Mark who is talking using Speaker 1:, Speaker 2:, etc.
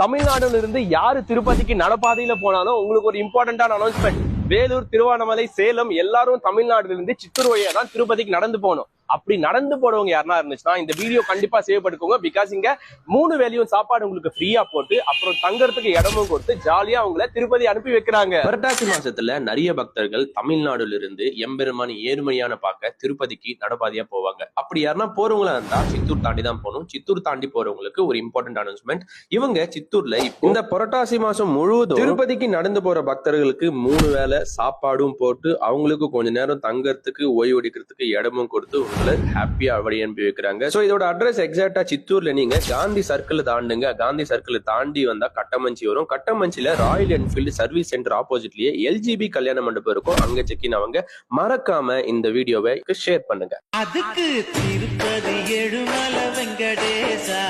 Speaker 1: தமிழ்நாடுல இருந்து யாரு திருப்பதிக்கு நடப்பாதையில போனாலும் உங்களுக்கு ஒரு இம்பார்ட்டன்டான அனௌன்ஸ்மெண்ட். வேலூர், திருவண்ணாமலை, சேலம் எல்லாரும் தமிழ்நாடுல இருந்து சித்தூர் வழியா தான் திருப்பதிக்கு நடந்து போகணும். அப்படி நடந்து போறவங்க யாருன்னா இருந்துச்சுன்னா இந்த வீடியோ கண்டிப்பா சேவ் பண்ணிக்கோங்க. பிகாஸ் இங்க 3 வேளையும் சாப்பாடு உங்களுக்கு ஃப்ரீயா போட்டு அப்புறம் தங்கறதுக்கு இடமும் கொடுத்து ஜாலியா அவங்கள திருப்பதி அனுப்பி வைக்கிறாங்க. புரட்டாசி மாசத்துல நிறைய பக்தர்கள் தமிழ்நாடுல இருந்து எம்பெருமான் ஏழுமலையான பார்க்க திருப்பதிக்கு நடப்பாதையா போவாங்க. அப்படி யாருன்னா போறவங்களா இருந்தா சித்தூர் தாண்டி தான் போகணும். சித்தூர் தாண்டி போறவங்களுக்கு ஒரு இம்பார்ட்டன்ட் அனௌன்ஸ்மெண்ட். இவங்க சித்தூர்ல இந்த புரட்டாசி மாசம் முழுவதும் திருப்பதிக்கு நடந்து போற பக்தர்களுக்கு 3 வேளை சாப்பாடும் போட்டு அவங்களுக்கு கொஞ்ச நேரம் தங்கறதுக்கு ஓய்வு எடுக்கிறதுக்கு இடமும் கொடுத்து ஹாப்பியா வழி அனுப்பி வைக்கிறாங்க. சோ இதோட அட்ரஸ் எக்ஸாக்டா சித்தூர்ல நீங்க காந்தி சர்க்கிள் தாண்டுங்க. காந்தி சர்க்கிள் தாண்டி வந்தா கட்டமஞ்சி வரும். கட்டமஞ்சில ராயல் என்ஃபீல்டு சர்வீஸ் சென்டர் ஆப்போசிட்லயே LGB கல்யாண மண்டபம் இருக்கும். அங்க செக்கின் அவங்க மறக்காம இந்த வீடியோவை ஷேர் பண்ணுங்க.
Speaker 2: அதுக்கு திருப்பதி ஏழுமலை வெங்கடேசா.